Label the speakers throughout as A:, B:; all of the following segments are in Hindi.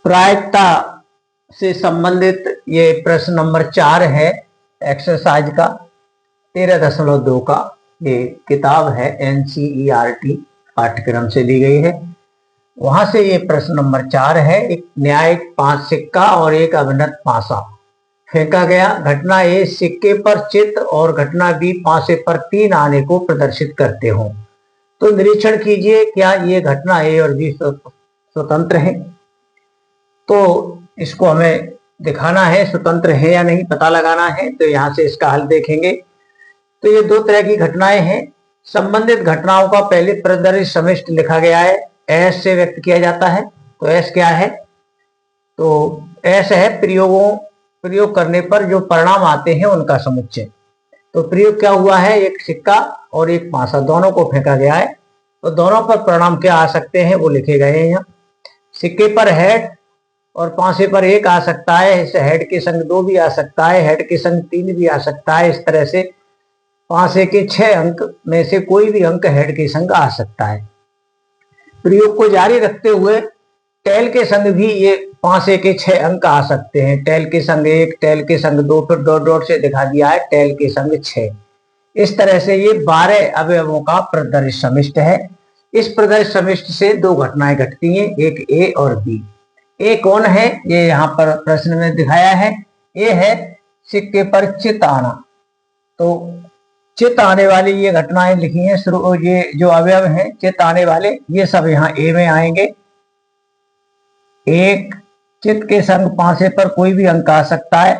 A: प्रायिकता से संबंधित ये प्रश्न नंबर 4 है एक्सरसाइज का 13.2 का। ये किताब है NCERT पाठ्यक्रम से दी गई है। वहां से ये प्रश्न नंबर 4 है। एक न्यायिक 5 सिक्का और एक अभिनत पासा फेंका गया। घटना ए सिक्के पर चित्र और घटना बी पासे पर 3 आने को प्रदर्शित करते हो, तो निरीक्षण कीजिए क्या ये घटना ए और बी स्वतंत्र है। तो इसको हमें दिखाना है स्वतंत्र है या नहीं, पता लगाना है। तो यहां से इसका हल देखेंगे। तो ये 2 तरह की घटनाएं हैं। संबंधित घटनाओं का पहले प्रदर्शित समिष्ट लिखा गया है, एस से व्यक्त किया जाता है। तो एस क्या है? तो एस है प्रयोग करने पर जो परिणाम आते हैं उनका समुच्चय। तो प्रयोग क्या हुआ है? एक सिक्का और एक पासा दोनों को फेंका गया है। तो दोनों पर परिणाम क्या आ सकते हैं वो लिखे गए हैं यहाँ। सिक्के पर हेड और पासे पर 1 आ सकता है। इस हेड के संग 2 भी आ सकता है, हेड के संग 3 भी आ सकता है। इस तरह से पासे के 6 अंक में से कोई भी अंक हेड के संग आ सकता है। प्रयोग को जारी रखते हुए टेल के संग भी ये पासे के 6 अंक आ सकते हैं। टेल के संग 1, टेल के संग 2, फिर डॉट डॉट से दिखा दिया है टेल के संग 6। इस तरह से ये 12 अवयवों का प्रदर्शित समिष्ट है। इस प्रदर्शित समिष्ट से 2 घटनाएं घटती हैं, एक ए और बी। ए कौन है? ये यहाँ पर प्रश्न में दिखाया है। ए है सिक्के पर चित आना। तो चित आने वाली ये घटनाएं लिखी हैं। ये जो अवयव हैं चित आने वाले ये सब यहाँ ए में आएंगे। एक चित के संग पासे पर कोई भी अंक आ सकता है।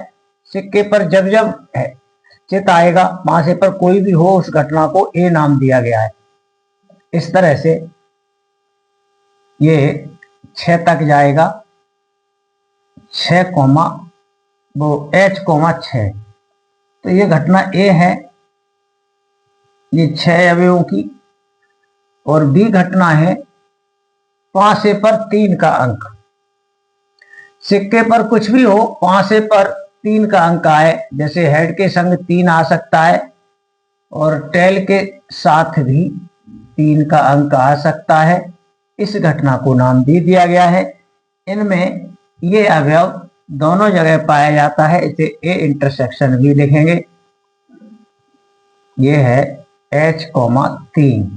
A: सिक्के पर जब जब है चित आएगा पासे पर कोई भी हो उस घटना को ए नाम दिया गया है। इस तरह से ये 6 तक जाएगा, 6 कोमा वो H,6। तो ये घटना ए है, ये 6 अवयवों की। और बी घटना है पासे पर 3 का अंक। सिक्के पर कुछ भी हो पासे पर 3 का अंक आए, जैसे हेड के संग 3 आ सकता है और टेल के साथ भी 3 का अंक आ सकता है। इस घटना को नाम दे दिया गया है। इनमें ये अवयव दोनों जगह पाया जाता है। इसे ए इंटरसेक्शन भी लिखेंगे। ये है H,3।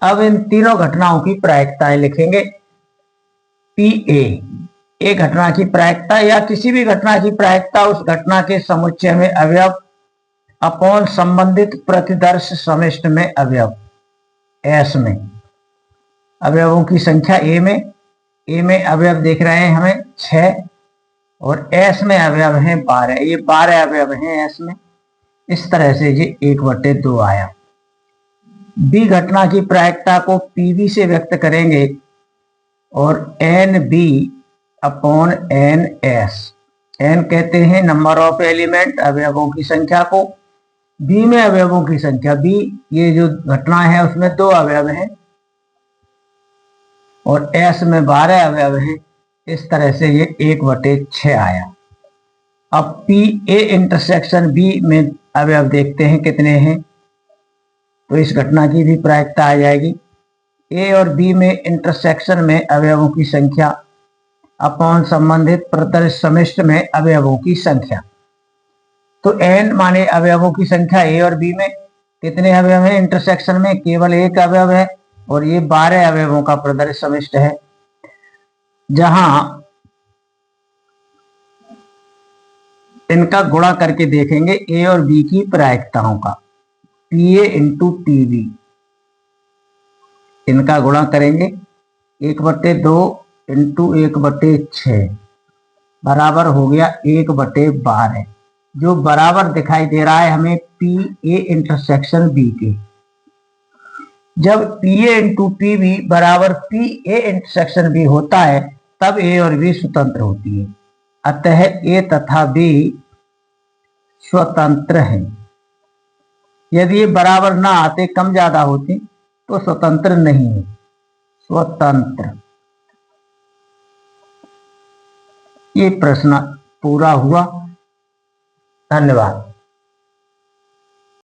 A: अब इन तीनों घटनाओं की प्रायिकताएं लिखेंगे। PA एक घटना की प्रायिकता या किसी भी घटना की प्रायिकता उस घटना के समुच्चय में अवयव अपॉन संबंधित प्रतिदर्श समिष्ट में अवयव। एस में अवयवों की संख्या ए में अवयव देख रहे हैं हमें 6 और एस में अवयव हैं 12। ये 12 अवयव हैं एस में। इस तरह से ये 1/2 आया। बी घटना की प्रायिकता को PB से व्यक्त करेंगे और NB अपॉन NS। N कहते हैं नंबर ऑफ एलिमेंट अवयवों की संख्या को, B में अवयवों की संख्या। B ये जो घटना है उसमें 2 अवयव हैं और S में 12 अवयव हैं। इस तरह से ये 1/6 आया। अब PA इंटरसेक्शन B में अवयव देखते हैं कितने हैं। तो इस घटना की भी प्रायिकता आ जाएगी। ए और बी में इंटरसेक्शन में अवयवों की संख्या अपॉन संबंधित प्रदर्शित समिष्ट में अवयवों की संख्या। तो n माने अवयवों की संख्या ए और बी में। कितने अवयव हैं इंटरसेक्शन में? केवल 1 अवयव है और ये 12 अवयवों का प्रदर्शित समिष्ट है। जहां इनका गुणा करके देखेंगे ए और बी की प्रायिकताओं का। PA इंटू PB इनका गुणा करेंगे 1/2 इंटू 1/6 बराबर हो गया 1/12, जो बराबर दिखाई दे रहा है हमें PA इंटरसेक्शन B के। जब PA इंटू PB बराबर PA इंटरसेक्शन B होता है तब A और B स्वतंत्र होती है। अतः A तथा B स्वतंत्र हैं। यदि ये बराबर ना आते, कम ज्यादा होते, तो स्वतंत्र नहीं है। स्वतंत्र। ये प्रश्न पूरा हुआ। धन्यवाद।